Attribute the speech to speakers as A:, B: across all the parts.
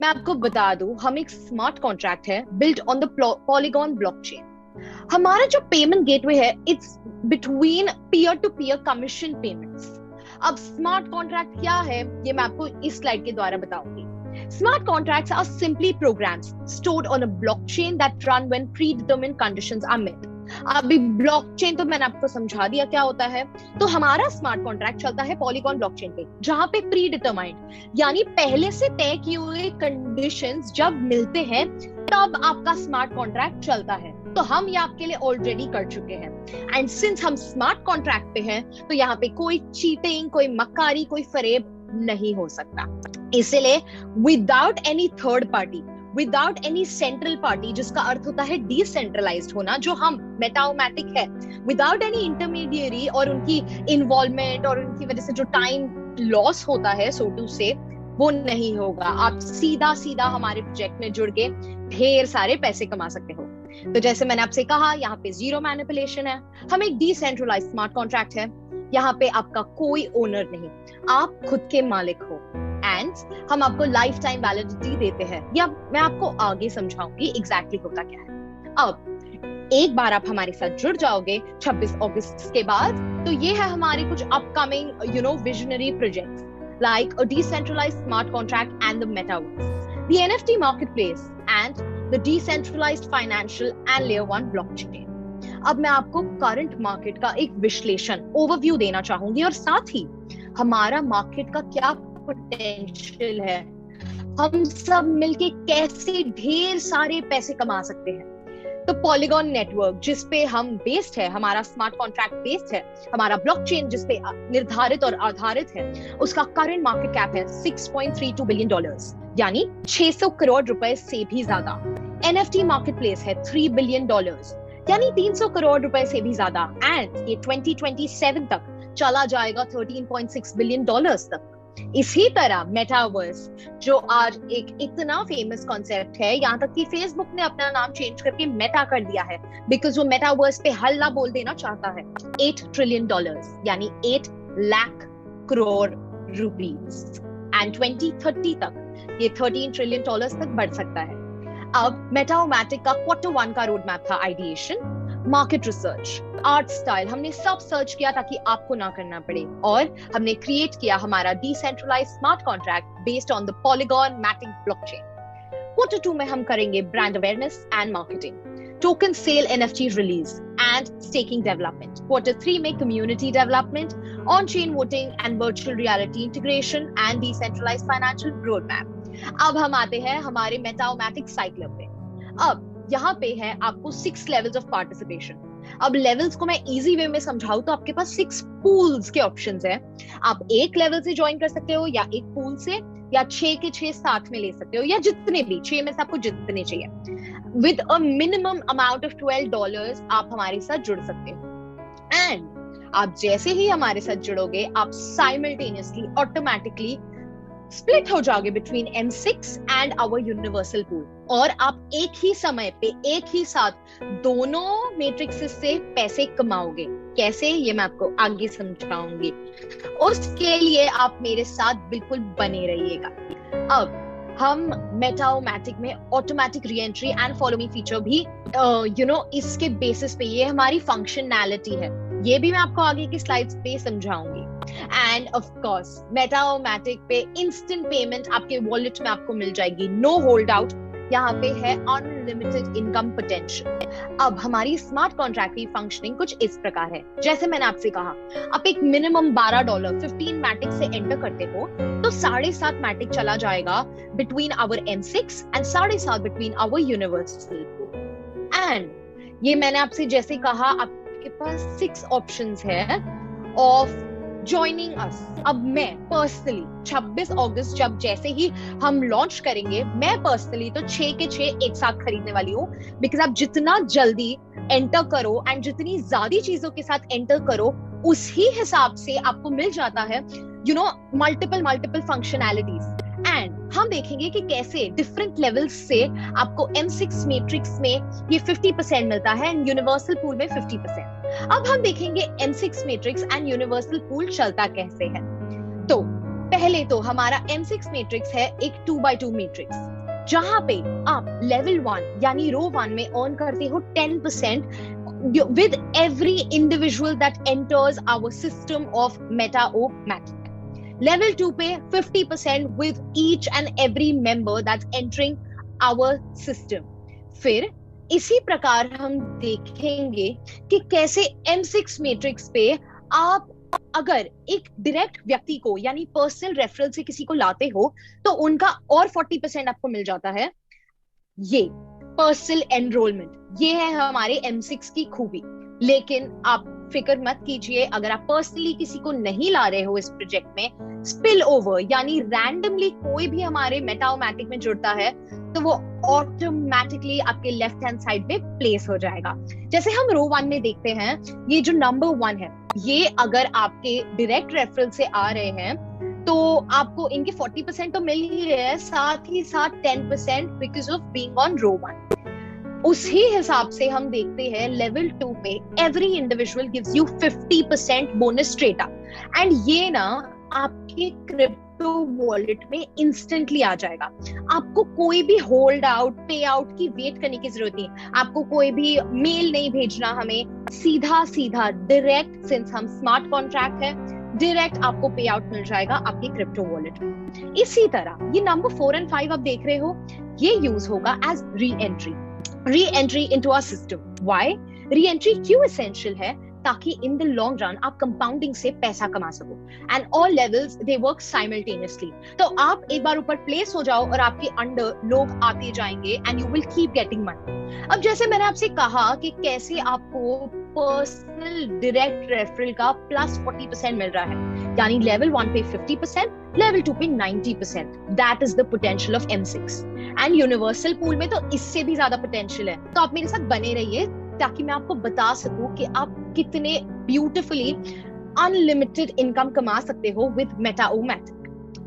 A: मैं आपको बता दूं, हम एक स्मार्ट कॉन्ट्रैक्ट है built on the Polygon blockchain. हमारा जो पेमेंट गेटवे है, it's between peer to peer commission payments. अब स्मार्ट कॉन्ट्रैक्ट क्या है, ये मैं आपको इस स्लाइड के द्वारा बताऊंगी। Smart contracts are simply programs stored on a blockchain that run when predetermined conditions are met. अभी ब्लॉकचेन तो मैंने आपको समझा दिया क्या होता है। तो हमारा स्मार्ट कॉन्ट्रैक्ट चलता है पॉलीगॉन ब्लॉकचेन पे, जहां पे प्री डिटरमाइंड यानी पहले से तय किए हुए कंडीशंस जब मिलते हैं तब आपका स्मार्ट कॉन्ट्रैक्ट चलता है। तो हम ये आपके लिए ऑलरेडी कर चुके हैं। एंड सिंस हम स्मार्ट कॉन्ट्रैक्ट पे हैं, तो यहाँ पे कोई चीटिंग, कोई मक्कारी, कोई फरेब नहीं हो सकता। इसलिए without any third party, without any central party, जिसका अर्थ होता है डिसेंट्रलाइज्ड होना, जो हम मेटाओमैटिक है, विदाउट एनी इंटरमीडिएरी और उनकी इन्वॉल्वमेंट और उनकी वजह से जो टाइम लॉस होता है सो टू से, वो नहीं होगा। आप सीधा सीधा हमारे प्रोजेक्ट में जुड़ के ढेर सारे पैसे कमा सकते हो। तो जैसे मैंने आपसे कहा, यहाँ पे जीरो मैनिपुलेशन है, हम एक डिसेंट्रलाइज्ड स्मार्ट कॉन्ट्रैक्ट है। यहाँ पे आपका कोई ओनर नहीं, आप खुद के मालिक हो। एंड हम आपको लाइफ टाइम वैलिडिटी देते हैं, या मैं आपको आगे समझाऊंगी एग्जैक्टली होता क्या है। अब एक बार आप हमारे साथ जुड़ जाओगे 26 अगस्त के बाद, तो ये है हमारे कुछ upcoming visionary projects like a decentralized smart contract and the metaverse, the NFT marketplace and the decentralized financial and layer 1 blockchain. अब मैं आपको करंट मार्केट का एक विश्लेषण, ओवरव्यू देना चाहूंगी, और साथ ही हमारा मार्केट का क्या पोटेंशियल है, हम सब मिलके कैसे ढेर सारे पैसे कमा सकते हैं। तो पॉलीगॉन नेटवर्क जिसपे हम बेस्ड है, हमारा स्मार्ट कॉन्ट्रैक्ट बेस्ड है, हमारा ब्लॉकचेन जिसपे निर्धारित और आधारित है, उसका करंट मार्केट कैप है $6.32 बिलियन, यानी 600 करोड़ रुपए से भी ज्यादा। NFT मार्केटप्लेस है $3 बिलियन, यानी 300 करोड़ रुपए से भी ज्यादा। एंड ये 2027 तक चला जाएगा $13.6 बिलियन तक। इसी तरह मेटावर्स, जो आज एक इतना फेमस कॉन्सेप्ट है, यहाँ तक कि फेसबुक ने अपना नाम चेंज करके मेटा कर दिया है, बिकॉज वो मेटावर्स पे हल्ला बोल देना चाहता है। $8 ट्रिलियन, यानी 8 लाख करोड़ रुपीस, एंड 2030 तक ये $13 ट्रिलियन तक बढ़ सकता है। अब मेटाओमैटिक का Q1 का रोड मैप था ideation, market research, art style, हमने सब सर्च किया ताकि आपको ना करना पड़े, और हमने क्रिएट किया हमारा decentralised smart contract based on the Polygon Matic blockchain. Q2 में हम करेंगे brand awareness and marketing, token sale, NFT release and staking development. Q3 में community development, on chain voting and virtual reality integration and decentralised financial road map. अब हम आते हैं हमारे मेटाओमैटिक cycler पे। अब यहाँ पे है आपको 6 लेवल्स ऑफ पार्टिसिपेशन। अब लेवल्स को मैं इजी वे में समझाऊं तो आपके पास 6 पूल्स के ऑप्शंस हैं। आप एक लेवल से ज्वाइन कर सकते हो, या एक पूल से, या 6 के 6 साथ में ले सकते हो, या जितने भी 6 में से आपको जितने चाहिए। With a minimum amount of $12 आप हमारे साथ जुड़ सकते हो। एंड आप जैसे ही हमारे साथ जुड़ोगे, आप साइमल्टेनियसली ऑटोमेटिकली स्प्लिट हो जाओगे between M6 and our universal pool, और आप एक ही समय पे एक ही साथ दोनों मैट्रिक्सेस से पैसे कमाओगे। कैसे, ये मैं आपको आगे समझाऊंगी। उसके लिए आप मेरे साथ बिल्कुल बने रहिएगा। अब हम मेटाओमैटिक में automatic re entry and follow me feature भी इसके बेसिस पे, ये हमारी फंक्शनैलिटी है, ये भी मैं आपको आगे की स्लाइड्स पे समझाऊंगी। एंड ऑफ कोर्स मेटाओमैटिक पे इंस्टेंट पेमेंट आपके वॉलेट में आपको मिल जाएगी, नो होल्ड आउट। यहाँ पे है अनलिमिटेड इनकम पोटेंशियल। अब हमारी स्मार्ट कॉन्ट्रैक्ट की फंक्शनिंग कुछ इस प्रकार है। जैसे मैंने आपसे कहा, आप एक मिनिमम $12 15 मैटिक से एंटर करते हो, तो 7.5 मैटिक चला जाएगा between our M6 and 7.5 between our universal pool. And ये मैंने आपसे जैसे कहा, आपके पास 6 ऑप्शंस है ऑफ ज्वाइनिंग अस। अब मैं पर्सनली 26 अगस्त जब जैसे ही हम लॉन्च करेंगे, मैं पर्सनली तो 6 के 6 एक साथ खरीदने वाली हूँ, बिकॉज आप जितना जल्दी एंटर करो एंड जितनी ज्यादा चीजों के साथ एंटर करो, उसी हिसाब से आपको मिल जाता है मल्टीपल फंक्शनैलिटीज। एंड हम देखेंगे कि कैसे डिफरेंट लेवल्स से आपको M6 मैट्रिक्स में ये 50% मिलता है एंड यूनिवर्सल पूल में 50%। अब हम देखेंगे M6 matrix and universal pool चलता कैसे है। तो पहले तो हमारा M6 मैट्रिक्स है एक 2x2 मैट्रिक्स। जहां पे आप लेवल 1 यानी रो 1 में अर्न करते हो 10% with every individual that enters our system of Meta-O-Matic. Level 2 पे 50% with each and every member that's entering our system. फिर इसी प्रकार हम देखेंगे कि कैसे M6 मैट्रिक्स पे आप अगर एक डायरेक्ट व्यक्ति को यानी पर्सनल रेफरल से किसी को लाते हो तो उनका और 40% आपको मिल जाता है। ये पर्सनल एनरोलमेंट, ये है हमारे M6 की खूबी। लेकिन आप फिक्र मत कीजिए, अगर आप पर्सनली किसी को नहीं ला रहे हो इस प्रोजेक्ट में, स्पिल ओवर यानी रैंडमली कोई भी हमारे Meta-O-Matic में जुड़ता है तो वो ऑटोमेटिकली आपके लेफ्ट हैंड साइड पे प्लेस हो जाएगा। जैसे हम रो 1 में देखते हैं, ये जो नंबर 1 है, ये अगर आपके डायरेक्ट रेफरल से आ रहे हैं तो आपको इनके 40% तो मिल ही रहे हैं, साथ ही साथ 10% बिकॉज ऑफ बीइंग ऑन रो 1। उसी हिसाब से हम देखते हैं लेवल 2 पे every individual gives you 50% bonus straight up, and ये ना आपके क्रिप्टो वॉलेट में इंस्टेंटली आ जाएगा। आपको कोई भी होल्ड आउट, पे आउट की वेट करने की जरूरत नहीं, आपको कोई भी मेल नहीं भेजना, हमें सीधा सीधा डायरेक्ट, सिंस हम स्मार्ट कॉन्ट्रैक्ट है, डायरेक्ट आपको पे आउट मिल जाएगा आपके क्रिप्टो वॉलेट में। इसी तरह ये नंबर 4 और 5 आप देख रहे हो, ये यूज होगा as reentry into our system. Why reentry क्यों एसेंशियल है? ताकि इन द लॉन्ग रन आप कंपाउंडिंग से पैसा कमा सको, and all levels they work simultaneously. तो आप एक बार ऊपर प्लेस हो जाओ और आपके अंडर लोग आते जाएंगे and you will keep getting money. अब जैसे मैंने आपसे कहा कि कैसे आपको पर्सनल डायरेक्ट रेफरल का प्लस 40% मिल रहा है, यानी लेवल 1 पे 50%, लेवल 2 पे 90%। That is the potential of M6, and universal pool में तो इससे भी ज्यादा पोटेंशियल है। तो आप मेरे साथ बने रहिए ताकि मैं आपको बता सकूं कि आप कितने ब्यूटीफुली अनलिमिटेड इनकम कमा सकते हो विद Meta-O-Matic।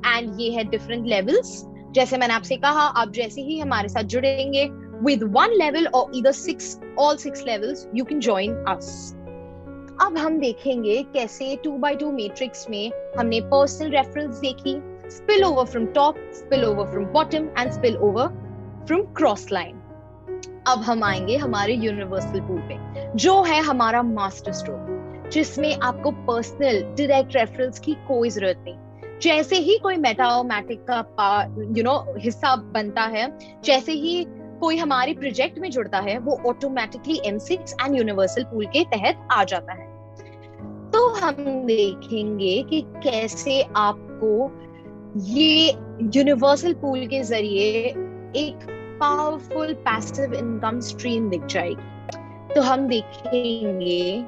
A: एंड ये है डिफरेंट लेवल्स। जैसे मैंने आपसे कहा, आप जैसे ही हमारे साथ जुड़ेंगे with 1 level or either all 6 levels, you can join us. अब हम देखेंगे कैसे 2x2 मैट्रिक्स में हमने पर्सनल रेफरल्स देखी, spill over from top, spill over from bottom and spill over from cross line। अब हम आएंगे हमारे यूनिवर्सल पूल पे, जो है हमारा मास्टर स्ट्रोक, जिसमें आपको पर्सनल डायरेक्ट रेफरल्स की कोई जरूरत नहीं। जैसे ही कोई Meta-O-Matic का हिस्सा बनता है, जैसे ही कोई हमारे प्रोजेक्ट में जुड़ता है, वो automatically M6 and universal pool के तहत आ जाता है। तो हम देखेंगे कि कैसे आपको ये यूनिवर्सल पूल के जरिए एक पावरफुल पैसिव इनकम स्ट्रीम दिख जाएगी। तो हम देखेंगे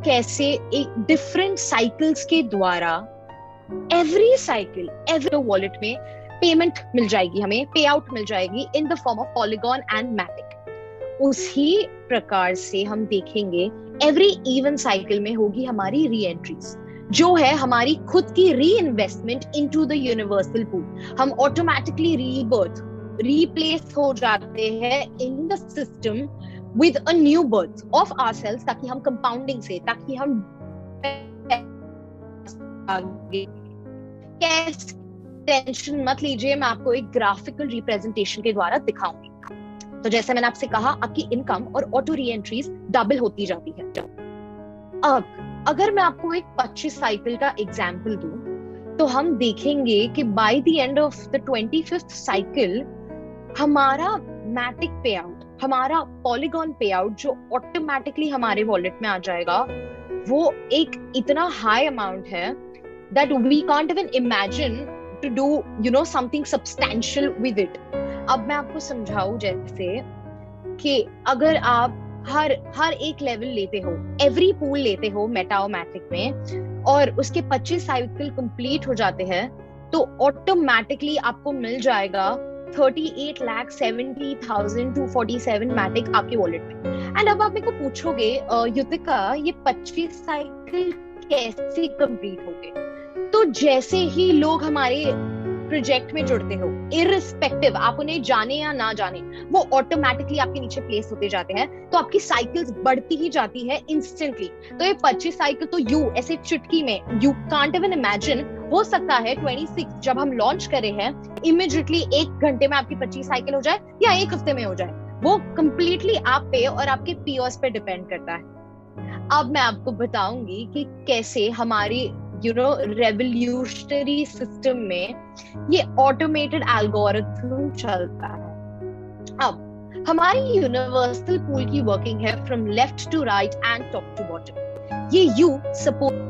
A: कैसे एक डिफरेंट साइकिल्स के द्वारा एवरी साइकिल एवरी वॉलेट में पेमेंट मिल जाएगी, हमें पे आउट मिल जाएगी in the form of Polygon and Matic. उसी प्रकार से हम देखेंगे एवरी इवन साइकिल में होगी हमारी री एंट्रीज, जो है हमारी खुद की री investment into the universal pool. हम ऑटोमेटिकली रीबर्थ, रिप्लेस हो जाते हैं in the system with a new birth of ourselves, ताकि हम कंपाउंडिंग से, ताकि हम आगे कैसे, टेंशन मत लीजिए, मैं आपको एक ग्राफिकल रिप्रेजेंटेशन के द्वारा दिखाऊंगी। तो जैसे मैंने आपसे कहा, आपकी इनकम और ऑटो री एंट्रीज डबल होती जाती है। अब अगर मैं आपको एक 25 साइकिल का एग्जांपल दूं, तो हम देखेंगे कि by the end of the 25th cycle हमारा मैटिक पे आउट, हमारा पॉलीगॉन पे आउट जो ऑटोमेटिकली हमारे वॉलेट में आ जाएगा, वो एक इतना हाई अमाउंट है that we can't even imagine to do something substantial with it। अब मैं आपको समझाऊं, जैसे कि अगर आप हर एक लेवल लेते हो, एवरी पूल लेते हो Meta-O-Matic में, और उसके 25 साइकिल कंप्लीट हो जाते हैं, तो ऑटोमेटिकली आपको मिल जाएगा 38,70,247 मैटिक आपके वॉलेट में। एंड अब आप मेरे को पूछोगे, युतिका ये 25 साइकिल कैसे कंप्लीट हो गए? तो जैसे ही लोग हमारे प्रोजेक्ट में जुड़ते हो, इररिस्पेक्टिव आप उन्हें जाने या ना जाने, वो ऑटोमेटिकली आपके नीचे प्लेस होते जाते हैं, तो आपकी साइकिल्स बढ़ती ही जाती है इंस्टेंटली। तो ये 25 साइकिल तो ऐसे चुटकी में, यू कांट इवन इमेजिन हो सकता है 26 जब हम लॉन्च करे हैं इमिडिएटली 1 घंटे में आपकी 25 साइकिल हो जाए या 1 हफ्ते में हो जाए, वो कंप्लीटली आप पे और आपके पीयर्स पे डिपेंड करता है। अब मैं आपको बताऊंगी कि कैसे हमारी रेवोल्यूशनरी सिस्टम में ये ऑटोमेटेड एल्गोरिथम चलता है। अब हमारी यूनिवर्सल पूल की वर्किंग है from left to right and top to bottom. ये यू सपोर्ट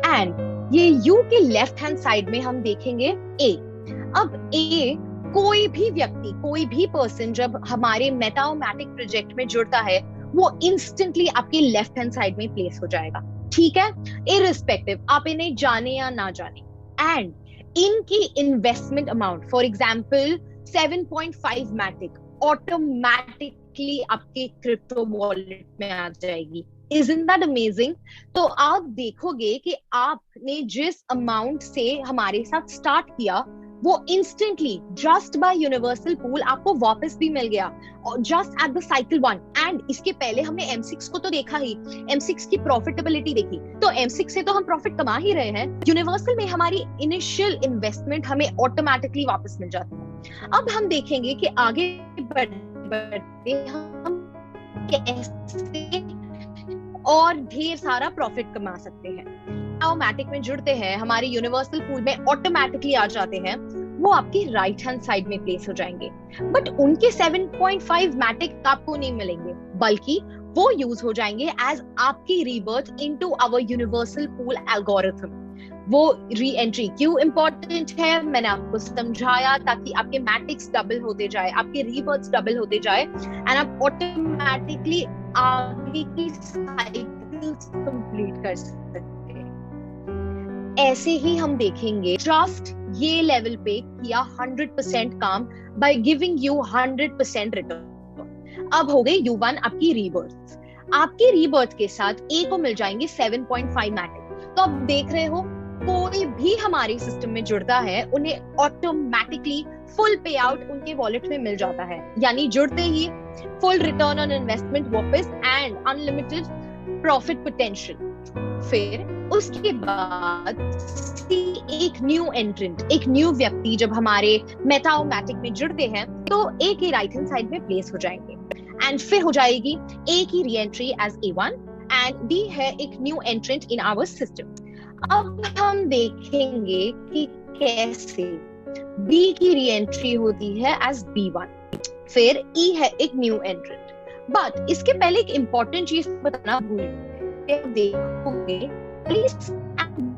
A: एंड ये यू के लेफ्ट हैंड साइड में हम देखेंगे ए। अब ए कोई भी व्यक्ति, कोई भी पर्सन जब हमारे मेटाओमैटिक प्रोजेक्ट में जुड़ता है वो इंस्टेंटली आपके लेफ्ट हैंड साइड में प्लेस हो जाएगा, ठीक है, इररिस्पेक्टिव आप इन्हें जाने या ना जाने। एंड इनकी investment amount for example 7.5 Matic automatically आपके क्रिप्टो वॉलेट में आ जाएगी। Isn't that amazing? तो आप देखोगे कि आपने जिस अमाउंट से हमारे साथ स्टार्ट किया वो instantly just by universal pool आपको वापस भी मिल गया, just at the cycle 1। And इसके पहले हमने M6 को तो देखा ही, M6 की प्रॉफिटेबिलिटी देखी, तो M6 से तो हम प्रॉफिट कमा ही रहे हैं। यूनिवर्सल में हमारी इनिशियल इन्वेस्टमेंट हमें ऑटोमेटिकली वापस मिल जाती है। अब हम देखेंगे कि आगे बढ़ते हम कैसे और ढेर सारा प्रॉफिट कमा सकते हैं। ऑटोमेटिक में जुड़ते हैं, हमारे यूनिवर्सल पूल में ऑटोमेटिकली आ जाते हैं, वो आपके राइट हैंड साइड में प्लेस हो जाएंगे। बट उनके 7.5 मैटिक आपको नहीं मिलेंगे, बल्कि वो यूज हो जाएंगे एज आपकी rebirth into our universal pool algorithm. वो री एंट्री क्यों इंपॉर्टेंट है मैंने आपको समझाया, ताकि आपके मैटिक्स डबल होते जाए, आपके रीबर्थ डबल होते जाए एंड आप ऑटोमेटिकली आगे की साइकिल्स कंप्लीट कर सकते हैं। ऐसे ही हम देखेंगे ट्रस्ट ये लेवल पे किया 100% काम बाय गिविंग यू 100% रिटर्न। अब हो गई U1 आपकी रीबर्थ। आपकी रीबर्थ के साथ ए को मिल जाएंगे 7.5 मैटिक। तो अब देख रहे हो कोई भी हमारे सिस्टम में जुड़ता है उन्हें ऑटोमेटिकली फुल पे आउट उनके वॉलेट में मिल जाता है, यानी जुड़ते ही फुल रिटर्न ऑन इन्वेस्टमेंट वापस एंड अनलिमिटेड प्रॉफिट पोटेंशियल। फिर उसके बाद एक न्यू एंट्रेंट, एक न्यू व्यक्ति जब हमारे मेटाओमैटिक में जुड़ते हैं तो ए के राइट हैंड साइड में प्लेस हो जाएंगे एंड फिर हो जाएगी ए की re entry as A1 and B है एक new entrant in our system. अब हम देखेंगे कि कैसे बी की री एंट्री होती है एज B1, फिर ई है एक न्यू एंट्रेंट। बट इसके पहले एक इंपॉर्टेंट चीज बताना भूल गए, देखोगे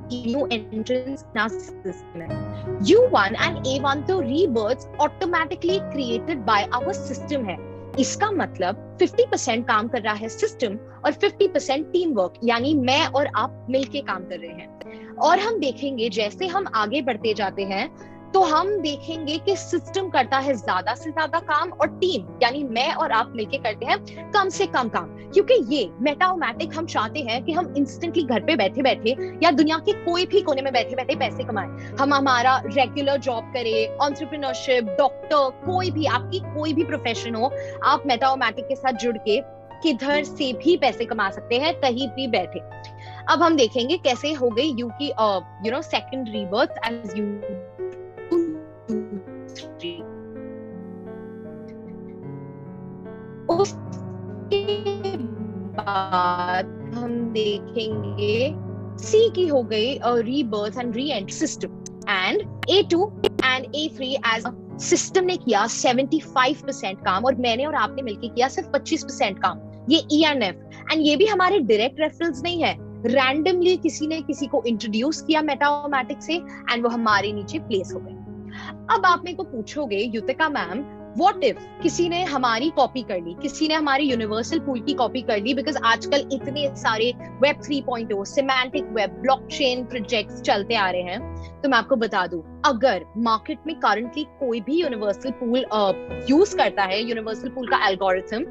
A: new entrants in our system. U1 and A1 तो rebirths automatically created by our system है। इसका मतलब 50% काम कर रहा है सिस्टम और 50% टीम वर्क, यानी मैं और आप मिलके काम कर रहे हैं। और हम देखेंगे जैसे हम आगे बढ़ते जाते हैं तो हम देखेंगे कि सिस्टम करता है ज्यादा से ज्यादा काम और टीम यानी मैं और आप मिलके करते हैं कम से कम काम, क्योंकि ये मेटाओमैटिक हम चाहते हैं कि हम इंस्टेंटली घर पे बैठे बैठे या दुनिया के कोई भी कोने में बैठे बैठे पैसे कमाएं। हम हमारा रेगुलर जॉब करें, एंटरप्रेन्योरशिप, डॉक्टर, कोई भी आपकी कोई भी प्रोफेशन हो, आप मेटाओमैटिक के साथ जुड़ के किधर से भी पैसे कमा सकते हैं कहीं भी बैठे। अब हम देखेंगे कैसे हो गई यू की सेकंड रीबर्थ एज यू। उसके बाद हम देखेंगे सी की हो गई rebirth and reentry system and A2 and A3 as system ने किया 75% काम और मैंने और आपने मिलकर किया सिर्फ 25% काम। ये E एंड F एंड ये भी हमारे डायरेक्ट रेफरल्स नहीं है, रैंडमली किसी ने किसी को इंट्रोड्यूस किया मेटाओमैटिक से एंड वो हमारे नीचे प्लेस हो गए। अब आप मेरे को पूछोगे युतिका मैम व्हाट इफ किसी ने हमारी कॉपी कर ली, किसी ने हमारी यूनिवर्सल पूल की कॉपी कर ली, बिकॉज आजकल इतने सारे web 3.0 semantic web blockchain projects चलते आ रहे हैं। तो मैं आपको बता दूं, अगर मार्केट में करंटली कोई भी यूनिवर्सल पूल यूज करता है, यूनिवर्सल पूल का एल्गोरिथम,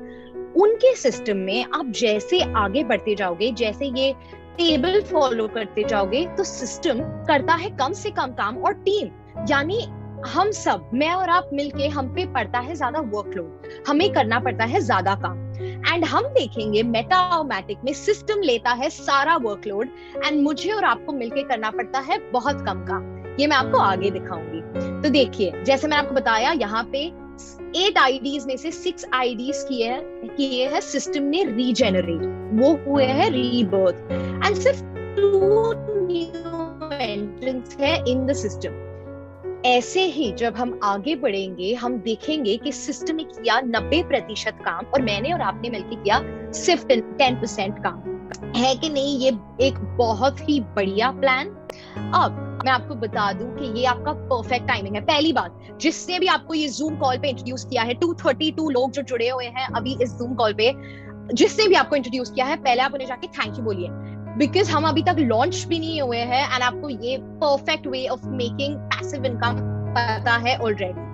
A: उनके सिस्टम में आप जैसे आगे बढ़ते जाओगे, जैसे ये टेबल फॉलो करते जाओगे, तो सिस्टम करता है कम से कम काम और टीम यानी हम सब, मैं और आप मिलके, हम पे पड़ता है ज्यादा वर्कलोड, हमें करना पड़ता है ज्यादा काम। एंड हम देखेंगे मेटाओमैटिक में सिस्टम लेता है सारा वर्कलोड एंड मुझे और आपको मिलके करना पड़ता है बहुत कम काम। ये मैं आपको आगे दिखाऊंगी। तो देखिए, जैसे मैंने आपको बताया, यहाँ पे 8 आईडीज में से 6 आईडीज किए हैं सिस्टम ने रीजेनरेट, वो हुए हैं रीबर्थ, एंड सिर्फ 2 न्यू एंट्रेंट्स है इन द सिस्टम। ऐसे ही जब हम आगे बढ़ेंगे, हम देखेंगे कि सिस्टम ने किया 90% काम और मैंने और आपने मिलकर किया सिर्फ 10% काम। है कि नहीं ये एक बहुत ही बढ़िया प्लान? अब मैं आपको बता दूं कि ये आपका परफेक्ट टाइमिंग है। पहली बात, जिसने भी आपको ये जूम कॉल पे इंट्रोड्यूस किया है, 232 लोग जो जुड़े हुए हैं अभी इस जूम कॉल पे, जिसने भी आपको इंट्रोड्यूस किया है, पहले आप उन्हें जाके थैंक यू बोलिए, बिकॉज हम अभी तक लॉन्च भी नहीं हुए हैं एंड आपको ये perfect way of making passive income पता है ऑलरेडी।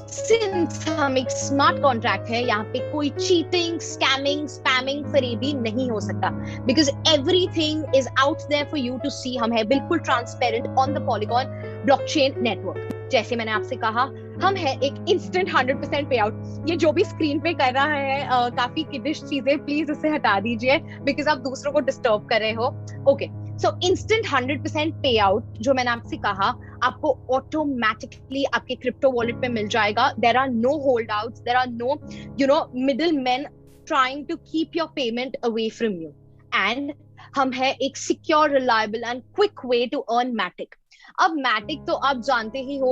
A: सिंस हम एक स्मार्ट कॉन्ट्रैक्ट है, यहाँ पे कोई चीटिंग, स्कैमिंग, स्पैमिंग, फरेबी नहीं हो सकता, because everything is out there for you to see. हम है बिल्कुल transparent on the Polygon blockchain network. जैसे मैंने आपसे कहा, हम है एक इंस्टेंट 100% पे आउट। ये जो भी स्क्रीन पे कर रहा है काफी किडिश चीजें, प्लीज इसे हटा दीजिए बिकॉज आप दूसरों को डिस्टर्ब कर रहे हो। ओके, सो इंस्टेंट 100% पे आउट जो मैंने आपसे कहा, आपको ऑटोमेटिकली आपके क्रिप्टो वॉलेट पे मिल जाएगा। There are no hold outs, there are no middle man trying to keep your payment away from you. And हम है एक secure, reliable and quick way to earn Matic. अब मैटिक तो आप जानते ही हो,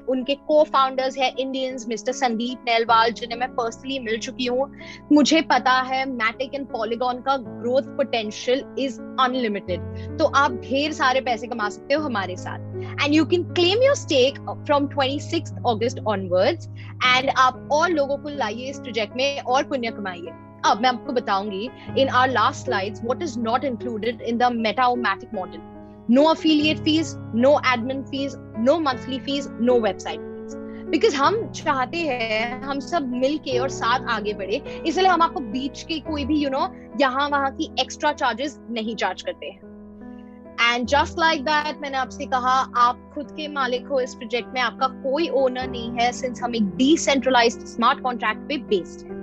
A: उनके को फाउंडर्स है इंडियंस, मिस्टर संदीप नेलवाल, जिन्हें मैं पर्सनली मिल चुकी हूँ। मुझे पता है मैटिक एंड पॉलीगॉन का ग्रोथ पोटेंशियल इज अनलिमिटेड, तो आप ढेर सारे पैसे कमा सकते हो हमारे साथ। And you can claim your stake from 26 August onwards and आप और लोगों को लाइए इस प्रोजेक्ट में और पुण्य कमाइए। अब मैं आपको बताऊंगी in our last slides what is not included in the metaomatic model. No affiliate fees, no admin fees, no monthly fees, no website fees. Because हम चाहते हैं हम सब मिलके और साथ आगे बढ़े, इसलिए हम आपको बीच के कोई भी यहाँ वहाँ की एक्स्ट्रा चार्जेस नहीं चार्ज करते हैं। एंड जस्ट लाइक दैट, मैंने आपसे कहा, आप खुद के मालिक हो इस प्रोजेक्ट में, आपका कोई ओनर नहीं है, सिंस हम एक डिसेंट्रलाइज्ड स्मार्ट कॉन्ट्रैक्ट पे बेस्ड है।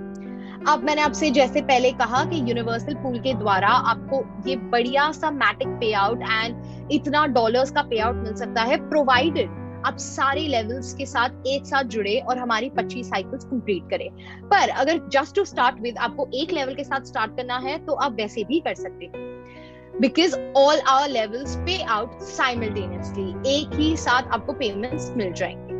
A: अब मैंने आपसे जैसे पहले कहा कि यूनिवर्सल पूल के द्वारा आपको ये बढ़िया सा मैटिक पे आउट एंड इतना डॉलर्स का पे आउट मिल सकता है, प्रोवाइडेड आप सारे लेवल्स के साथ एक साथ जुड़े और हमारी 25 साइकिल्स कंप्लीट करें। पर अगर जस्ट टू स्टार्ट विद आपको एक लेवल के साथ स्टार्ट करना है तो आप वैसे भी कर सकते हैं, बिकॉज ऑल आवर लेवल्स पे आउट साइमल्टेनियसली, एक ही साथ आपको पेमेंट्स मिल जाएंगे।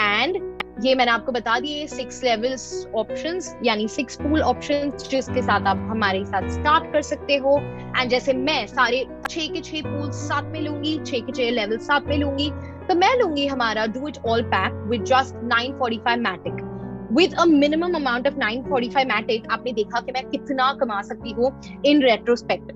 A: एंड ये मैंने आपको बता दिए 6 लेवल्स ऑप्शंस, यानी 6 पूल ऑप्शंस, जिसके साथ आप हमारे साथ स्टार्ट कर सकते हो। एंड जैसे मैं सारे 6 के 6 पूल साथ में लूंगी, 6 के 6 लेवल साथ में लूंगी, तो मैं लूंगी हमारा do it all pack with just 945 Matic. With a minimum amount of 945 Matic आपने देखा कि मैं कितना कमा सकती हूँ इन रेट्रोस्पेक्ट।